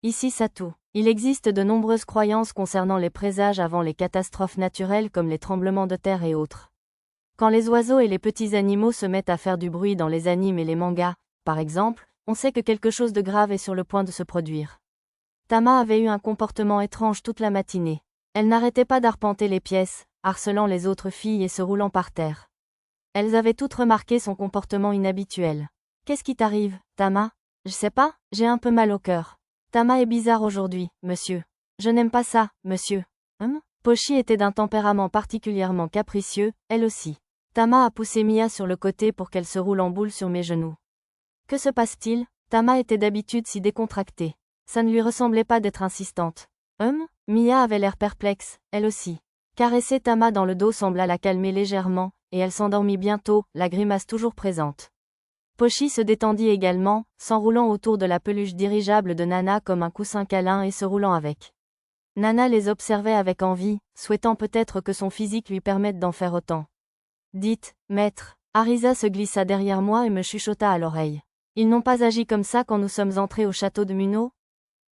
Ici Satou. Il existe de nombreuses croyances concernant les présages avant les catastrophes naturelles comme les tremblements de terre et autres. Quand les oiseaux et les petits animaux se mettent à faire du bruit dans les animes et les mangas, par exemple, on sait que quelque chose de grave est sur le point de se produire. Tama avait eu un comportement étrange toute la matinée. Elle n'arrêtait pas d'arpenter les pièces, harcelant les autres filles et se roulant par terre. Elles avaient toutes remarqué son comportement inhabituel. « Qu'est-ce qui t'arrive, Tama ? Je sais pas, j'ai un peu mal au cœur. Tama est bizarre aujourd'hui, monsieur. Je n'aime pas ça, monsieur. Pochi était d'un tempérament particulièrement capricieux, elle aussi. Tama a poussé Mia sur le côté pour qu'elle se roule en boule sur mes genoux. Que se passe-t-il ? Tama était d'habitude si décontractée. Ça ne lui ressemblait pas d'être insistante. Mia avait l'air perplexe, elle aussi. Caresser Tama dans le dos sembla la calmer légèrement, et elle s'endormit bientôt, la grimace toujours présente. Pochi se détendit également, s'enroulant autour de la peluche dirigeable de Nana comme un coussin câlin et se roulant avec. Nana les observait avec envie, souhaitant peut-être que son physique lui permette d'en faire autant. Dites, maître. Arisa se glissa derrière moi et me chuchota à l'oreille. Ils n'ont pas agi comme ça quand nous sommes entrés au château de Muno ?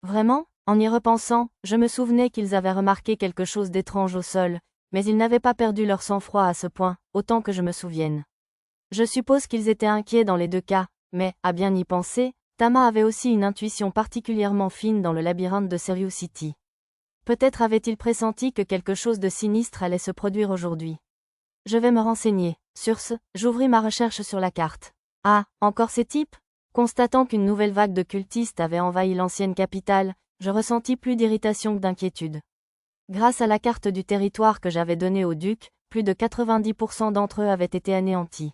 Vraiment ? En y repensant, je me souvenais qu'ils avaient remarqué quelque chose d'étrange au sol, mais ils n'avaient pas perdu leur sang-froid à ce point, autant que je me souvienne. Je suppose qu'ils étaient inquiets dans les deux cas, mais, à bien y penser, Tama avait aussi une intuition particulièrement fine dans le labyrinthe de Serious City. Peut-être avait-il pressenti que quelque chose de sinistre allait se produire aujourd'hui. Je vais me renseigner. Sur ce, j'ouvris ma recherche sur la carte. Ah, encore ces types ? Constatant qu'une nouvelle vague de cultistes avait envahi l'ancienne capitale, je ressentis plus d'irritation que d'inquiétude. Grâce à la carte du territoire que j'avais donnée au duc, plus de 90% d'entre eux avaient été anéantis.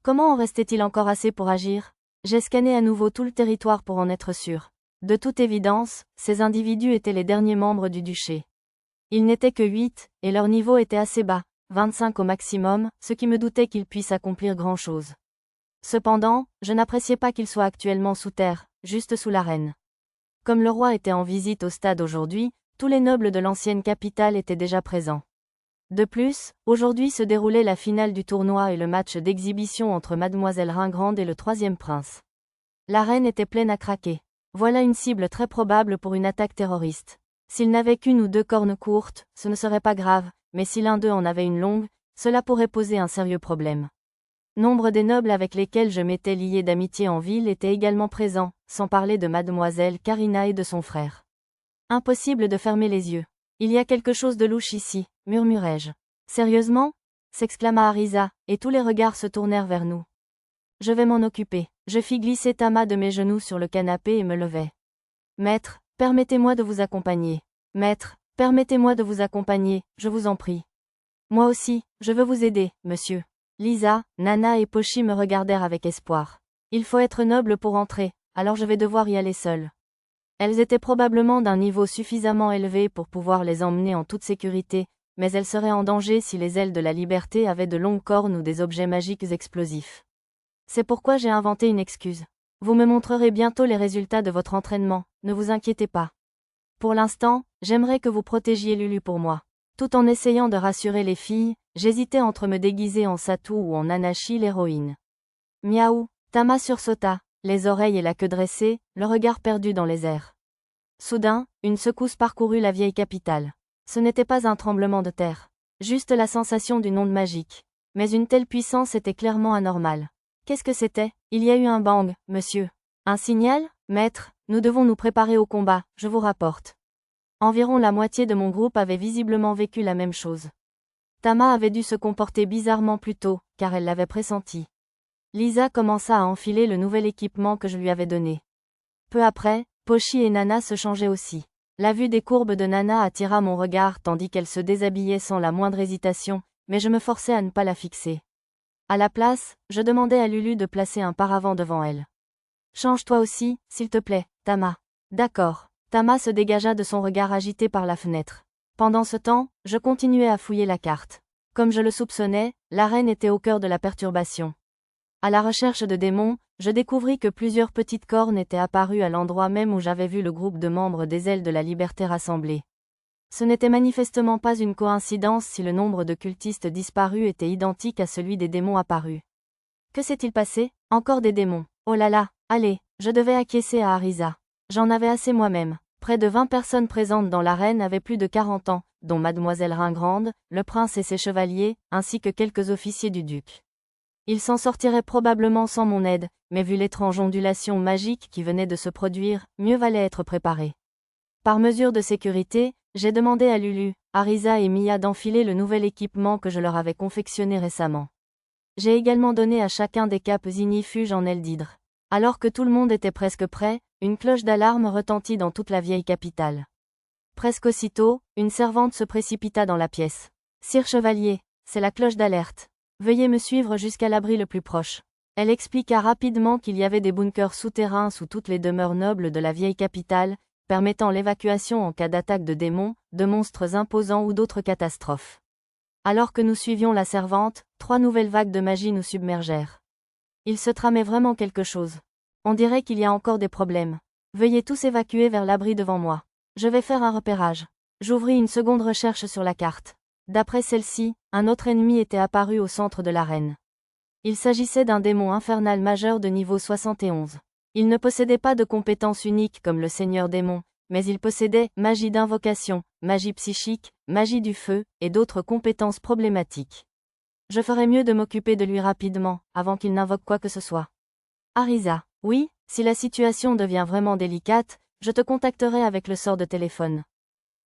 Comment en restait-il encore assez pour agir ? J'ai scanné à nouveau tout le territoire pour en être sûr. De toute évidence, ces individus étaient les derniers membres du duché. Ils n'étaient que 8, et leur niveau était assez bas, 25 au maximum, ce qui me doutait qu'ils puissent accomplir grand-chose. Cependant, je n'appréciais pas qu'ils soient actuellement sous terre, juste sous l'arène. Comme le roi était en visite au stade aujourd'hui, tous les nobles de l'ancienne capitale étaient déjà présents. De plus, aujourd'hui se déroulait la finale du tournoi et le match d'exhibition entre Mademoiselle Ringrande et le troisième prince. L'arène était pleine à craquer. Voilà une cible très probable pour une attaque terroriste. S'ils n'avaient qu'une ou deux cornes courtes, ce ne serait pas grave, mais si l'un d'eux en avait une longue, cela pourrait poser un sérieux problème. Nombre des nobles avec lesquels je m'étais lié d'amitié en ville étaient également présents, sans parler de Mademoiselle Karina et de son frère. Impossible de fermer les yeux. Il y a quelque chose de louche ici, murmurai-je. Sérieusement ? S'exclama Arisa, et tous les regards se tournèrent vers nous. Je vais m'en occuper. Je fis glisser Tama de mes genoux sur le canapé et me levai. Maître, permettez-moi de vous accompagner. Maître, permettez-moi de vous accompagner, je vous en prie. Moi aussi, je veux vous aider, monsieur. Lisa, Nana et Pochi me regardèrent avec espoir. Il faut être noble pour entrer, alors je vais devoir y aller seule. Elles étaient probablement d'un niveau suffisamment élevé pour pouvoir les emmener en toute sécurité, mais elles seraient en danger si les ailes de la liberté avaient de longues cornes ou des objets magiques explosifs. C'est pourquoi j'ai inventé une excuse. Vous me montrerez bientôt les résultats de votre entraînement, ne vous inquiétez pas. Pour l'instant, j'aimerais que vous protégiez Lulu pour moi. Tout en essayant de rassurer les filles, j'hésitais entre me déguiser en Satou ou en Nanashi l'héroïne. Miaou, Tama sursauta, les oreilles et la queue dressées, le regard perdu dans les airs. Soudain, une secousse parcourut la vieille capitale. Ce n'était pas un tremblement de terre. Juste la sensation d'une onde magique. Mais une telle puissance était clairement anormale. Qu'est-ce que c'était ? Il y a eu un bang, monsieur. Un signal ? Maître, nous devons nous préparer au combat, je vous rapporte. Environ la moitié de mon groupe avait visiblement vécu la même chose. Tama avait dû se comporter bizarrement plus tôt, car elle l'avait pressenti. Lisa commença à enfiler le nouvel équipement que je lui avais donné. Peu après, Pochi et Nana se changeaient aussi. La vue des courbes de Nana attira mon regard tandis qu'elle se déshabillait sans la moindre hésitation, mais je me forçais à ne pas la fixer. À la place, je demandai à Lulu de placer un paravent devant elle. Change-toi aussi, s'il te plaît, Tama. D'accord. Tama se dégagea de son regard agité par la fenêtre. Pendant ce temps, je continuais à fouiller la carte. Comme je le soupçonnais, l'arène était au cœur de la perturbation. À la recherche de démons, je découvris que plusieurs petites cornes étaient apparues à l'endroit même où j'avais vu le groupe de membres des Ailes de la Liberté rassemblés. Ce n'était manifestement pas une coïncidence si le nombre de cultistes disparus était identique à celui des démons apparus. Que s'est-il passé ? Encore des démons. Oh là là, allez, je devais acquiescer à Arisa. J'en avais assez moi-même. Près de 20 personnes présentes dans l'arène avaient plus de 40 ans, dont mademoiselle Ringrande, le prince et ses chevaliers, ainsi que quelques officiers du duc. Ils s'en sortiraient probablement sans mon aide, mais vu l'étrange ondulation magique qui venait de se produire, mieux valait être préparé. Par mesure de sécurité, j'ai demandé à Lulu, Arisa et Mia d'enfiler le nouvel équipement que je leur avais confectionné récemment. J'ai également donné à chacun des capes ignifuges en aile d'hydre. Alors que tout le monde était presque prêt, une cloche d'alarme retentit dans toute la vieille capitale. Presque aussitôt, une servante se précipita dans la pièce. « Sire Chevalier, c'est la cloche d'alerte. Veuillez me suivre jusqu'à l'abri le plus proche. » Elle expliqua rapidement qu'il y avait des bunkers souterrains sous toutes les demeures nobles de la vieille capitale, permettant l'évacuation en cas d'attaque de démons, de monstres imposants ou d'autres catastrophes. Alors que nous suivions la servante, 3 nouvelles vagues de magie nous submergèrent. Il se tramait vraiment quelque chose. On dirait qu'il y a encore des problèmes. Veuillez tous évacuer vers l'abri devant moi. Je vais faire un repérage. J'ouvris une seconde recherche sur la carte. D'après celle-ci, un autre ennemi était apparu au centre de l'arène. Il s'agissait d'un démon infernal majeur de niveau 71. Il ne possédait pas de compétences uniques comme le seigneur démon, mais il possédait magie d'invocation, magie psychique, magie du feu, et d'autres compétences problématiques. Je ferais mieux de m'occuper de lui rapidement, avant qu'il n'invoque quoi que ce soit. Arisa, oui, si la situation devient vraiment délicate, je te contacterai avec le sort de téléphone.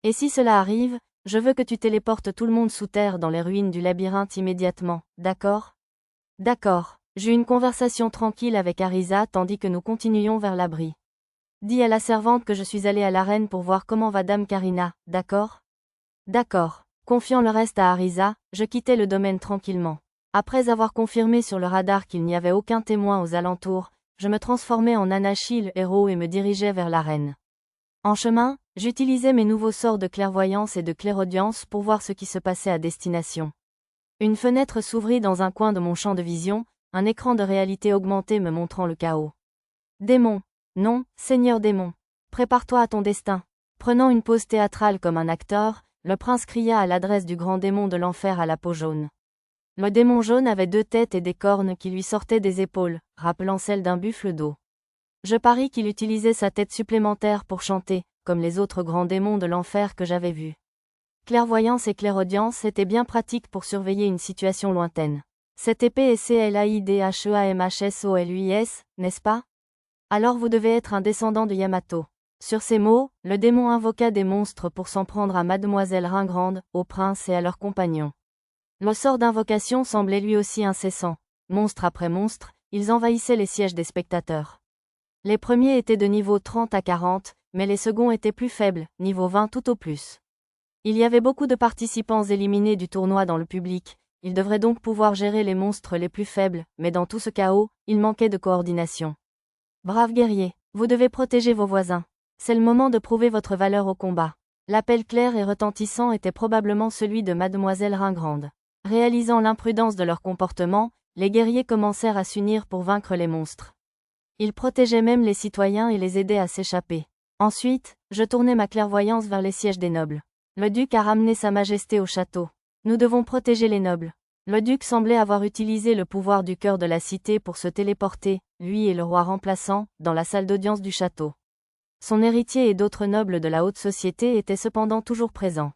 Et si cela arrive, je veux que tu téléportes tout le monde sous terre dans les ruines du labyrinthe immédiatement, d'accord ? D'accord. J'eus une conversation tranquille avec Arisa tandis que nous continuions vers l'abri. Dis à la servante que je suis allée à l'arène pour voir comment va Dame Karina, d'accord ? D'accord. Confiant le reste à Arisa, je quittai le domaine tranquillement. Après avoir confirmé sur le radar qu'il n'y avait aucun témoin aux alentours, je me transformai en Anachi le héros et me dirigeai vers l'arène. En chemin, j'utilisais mes nouveaux sorts de clairvoyance et de clairaudience pour voir ce qui se passait à destination. Une fenêtre s'ouvrit dans un coin de mon champ de vision, un écran de réalité augmentée me montrant le chaos. Démon. Non, Seigneur démon. Prépare-toi à ton destin. Prenant une pose théâtrale comme un acteur, le prince cria à l'adresse du grand démon de l'enfer à la peau jaune. Le démon jaune avait 2 têtes et des cornes qui lui sortaient des épaules, rappelant celles d'un buffle d'eau. Je parie qu'il utilisait sa tête supplémentaire pour chanter, comme les autres grands démons de l'enfer que j'avais vus. Clairvoyance et clairaudience étaient bien pratiques pour surveiller une situation lointaine. Cette épée est CLAIDHEAMHSOLUIS, n'est-ce pas? Alors vous devez être un descendant de Yamato. Sur ces mots, le démon invoqua des monstres pour s'en prendre à mademoiselle Ringrande, au prince et à leurs compagnons. Le sort d'invocation semblait lui aussi incessant. Monstre après monstre, ils envahissaient les sièges des spectateurs. Les premiers étaient de niveau 30 à 40, mais les seconds étaient plus faibles, niveau 20 tout au plus. Il y avait beaucoup de participants éliminés du tournoi dans le public, ils devraient donc pouvoir gérer les monstres les plus faibles, mais dans tout ce chaos, il manquait de coordination. Braves guerriers, vous devez protéger vos voisins. C'est le moment de prouver votre valeur au combat. L'appel clair et retentissant était probablement celui de mademoiselle Ringrande. Réalisant l'imprudence de leur comportement, les guerriers commencèrent à s'unir pour vaincre les monstres. Ils protégeaient même les citoyens et les aidaient à s'échapper. Ensuite, je tournai ma clairvoyance vers les sièges des nobles. Le duc a ramené sa majesté au château. Nous devons protéger les nobles. Le duc semblait avoir utilisé le pouvoir du cœur de la cité pour se téléporter, lui et le roi remplaçant, dans la salle d'audience du château. Son héritier et d'autres nobles de la haute société étaient cependant toujours présents.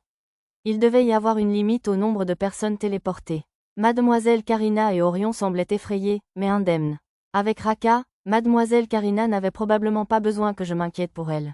Il devait y avoir une limite au nombre de personnes téléportées. Mademoiselle Karina et Orion semblaient effrayés, mais indemnes. Avec Raka, mademoiselle Karina n'avait probablement pas besoin que je m'inquiète pour elle.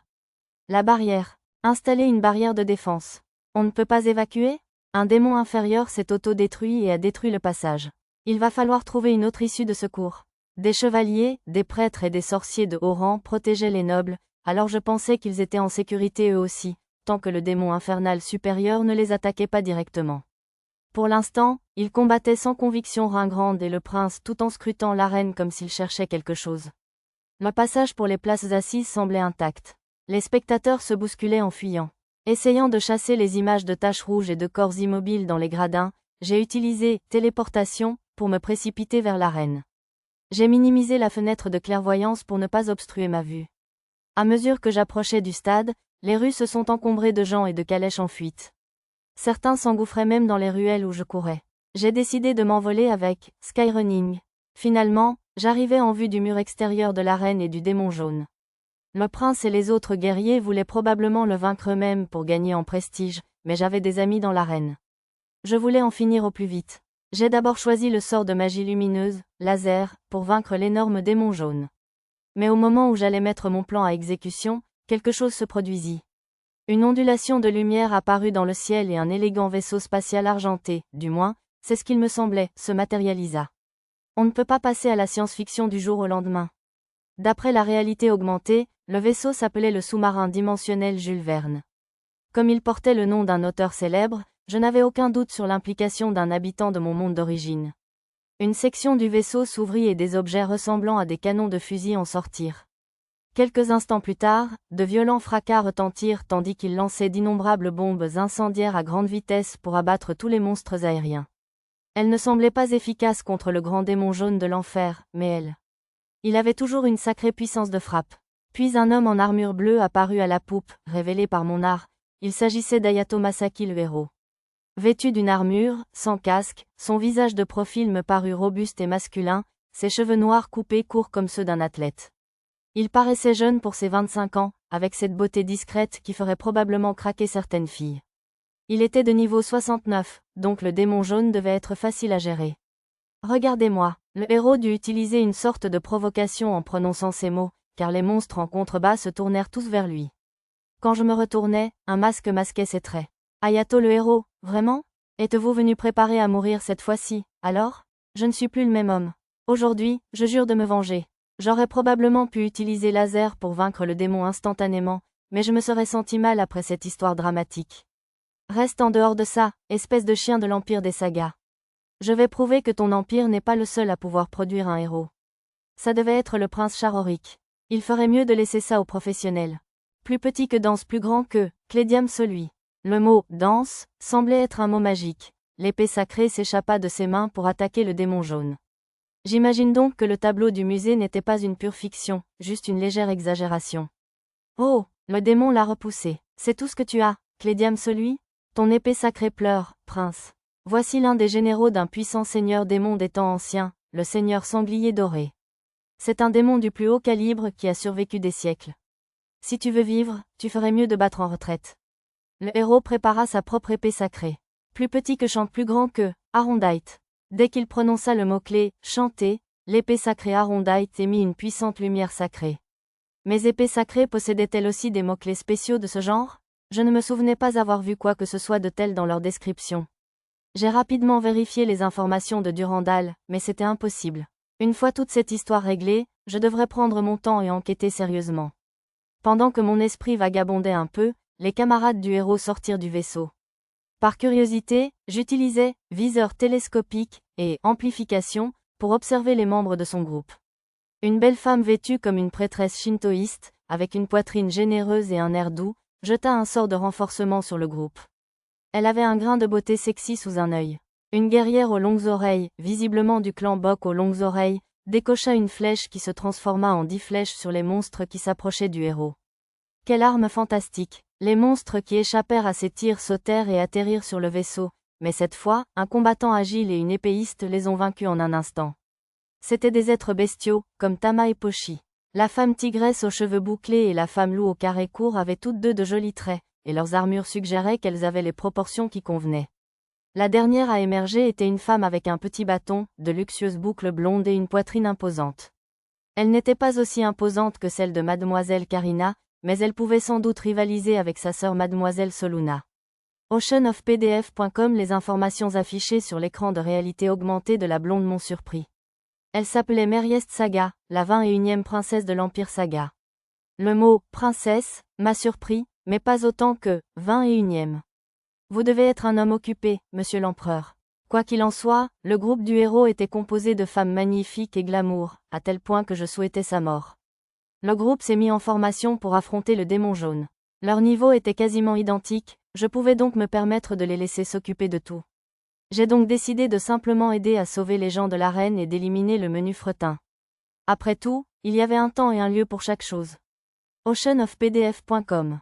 La barrière. Installer une barrière de défense. On ne peut pas évacuer? Un démon inférieur s'est auto-détruit et a détruit le passage. Il va falloir trouver une autre issue de secours. Des chevaliers, des prêtres et des sorciers de haut rang protégeaient les nobles, alors je pensais qu'ils étaient en sécurité eux aussi, tant que le démon infernal supérieur ne les attaquait pas directement. Pour l'instant, ils combattaient sans conviction Ringrande et le prince tout en scrutant l'arène comme s'ils cherchaient quelque chose. Le passage pour les places assises semblait intact. Les spectateurs se bousculaient en fuyant. Essayant de chasser les images de taches rouges et de corps immobiles dans les gradins, j'ai utilisé « téléportation » pour me précipiter vers l'arène. J'ai minimisé la fenêtre de clairvoyance pour ne pas obstruer ma vue. À mesure que j'approchais du stade, les rues se sont encombrées de gens et de calèches en fuite. Certains s'engouffraient même dans les ruelles où je courais. J'ai décidé de m'envoler avec « skyrunning ». Finalement, j'arrivais en vue du mur extérieur de l'arène et du démon jaune. Le prince et les autres guerriers voulaient probablement le vaincre eux-mêmes pour gagner en prestige, mais j'avais des amis dans l'arène. Je voulais en finir au plus vite. J'ai d'abord choisi le sort de magie lumineuse, laser, pour vaincre l'énorme démon jaune. Mais au moment où j'allais mettre mon plan à exécution, quelque chose se produisit. Une ondulation de lumière apparut dans le ciel et un élégant vaisseau spatial argenté, du moins, c'est ce qu'il me semblait, se matérialisa. On ne peut pas passer à la science-fiction du jour au lendemain. D'après la réalité augmentée, le vaisseau s'appelait le sous-marin dimensionnel Jules Verne. Comme il portait le nom d'un auteur célèbre, je n'avais aucun doute sur l'implication d'un habitant de mon monde d'origine. Une section du vaisseau s'ouvrit et des objets ressemblant à des canons de fusil en sortirent. Quelques instants plus tard, de violents fracas retentirent tandis qu'il lançait d'innombrables bombes incendiaires à grande vitesse pour abattre tous les monstres aériens. Elles ne semblaient pas efficaces contre le grand démon jaune de l'enfer, mais elle. Il avait toujours une sacrée puissance de frappe. Puis un homme en armure bleue apparut à la poupe, révélé par mon art. Il s'agissait d'Hayato Masaki le héros. Vêtu d'une armure, sans casque, son visage de profil me parut robuste et masculin, ses cheveux noirs coupés courts comme ceux d'un athlète. Il paraissait jeune pour ses 25 ans, avec cette beauté discrète qui ferait probablement craquer certaines filles. Il était de niveau 69, donc le démon jaune devait être facile à gérer. Regardez-moi, le héros dut utiliser une sorte de provocation en prononçant ces mots, car les monstres en contrebas se tournèrent tous vers lui. Quand je me retournai, un masque masquait ses traits. Hayato le héros, vraiment? Êtes-vous venu préparer à mourir cette fois-ci, alors? Je ne suis plus le même homme. Aujourd'hui, je jure de me venger. J'aurais probablement pu utiliser laser pour vaincre le démon instantanément, mais je me serais senti mal après cette histoire dramatique. Reste en dehors de ça, espèce de chien de l'empire des sagas. Je vais prouver que ton empire n'est pas le seul à pouvoir produire un héros. Ça devait être le prince Charoric. Il ferait mieux de laisser ça aux professionnels. Plus petit que danse, plus grand que, Clédiam celui. Le mot « danse » semblait être un mot magique. L'épée sacrée s'échappa de ses mains pour attaquer le démon jaune. J'imagine donc que le tableau du musée n'était pas une pure fiction, juste une légère exagération. Oh, le démon l'a repoussé. C'est tout ce que tu as, Clédiam celui? Ton épée sacrée pleure, prince. Voici l'un des généraux d'un puissant seigneur démon des temps anciens, le seigneur sanglier doré. C'est un démon du plus haut calibre qui a survécu des siècles. Si tu veux vivre, tu ferais mieux de battre en retraite. Le héros prépara sa propre épée sacrée. Plus petit que chante, plus grand que, Arondite. Dès qu'il prononça le mot-clé « chanter », l'épée sacrée Arondite émit une puissante lumière sacrée. Mes épées sacrées possédaient-elles aussi des mots-clés spéciaux de ce genre? Je ne me souvenais pas avoir vu quoi que ce soit de tel dans leur description. J'ai rapidement vérifié les informations de Durandal, mais c'était impossible. Une fois toute cette histoire réglée, je devrais prendre mon temps et enquêter sérieusement. Pendant que mon esprit vagabondait un peu, les camarades du héros sortirent du vaisseau. Par curiosité, j'utilisais viseur télescopique et amplification pour observer les membres de son groupe. Une belle femme vêtue comme une prêtresse shintoïste, avec une poitrine généreuse et un air doux, jeta un sort de renforcement sur le groupe. Elle avait un grain de beauté sexy sous un œil. Une guerrière aux longues oreilles, visiblement du clan Bok aux longues oreilles, décocha une flèche qui se transforma en 10 flèches sur les monstres qui s'approchaient du héros. Quelle arme fantastique! Les monstres qui échappèrent à ces tirs sautèrent et atterrirent sur le vaisseau, mais cette fois, un combattant agile et une épéiste les ont vaincus en un instant. C'étaient des êtres bestiaux, comme Tama et Pochi. La femme tigresse aux cheveux bouclés et la femme loup au carré court avaient toutes deux de jolis traits, et leurs armures suggéraient qu'elles avaient les proportions qui convenaient. La dernière à émerger était une femme avec un petit bâton, de luxueuses boucles blondes et une poitrine imposante. Elle n'était pas aussi imposante que celle de Mademoiselle Karina, mais elle pouvait sans doute rivaliser avec sa sœur Mademoiselle Soluna. Oceanofpdf.com. Les informations affichées sur l'écran de réalité augmentée de la blonde m'ont surpris. Elle s'appelait Meriest Saga, la 21e princesse de l'Empire Saga. Le mot « princesse » m'a surpris, mais pas autant que « 21e ». Vous devez être un homme occupé, monsieur l'empereur. Quoi qu'il en soit, le groupe du héros était composé de femmes magnifiques et glamour, à tel point que je souhaitais sa mort. Le groupe s'est mis en formation pour affronter le démon jaune. Leur niveau était quasiment identique, je pouvais donc me permettre de les laisser s'occuper de tout. J'ai donc décidé de simplement aider à sauver les gens de l'arène et d'éliminer le menu fretin. Après tout, il y avait un temps et un lieu pour chaque chose. Oceanofpdf.com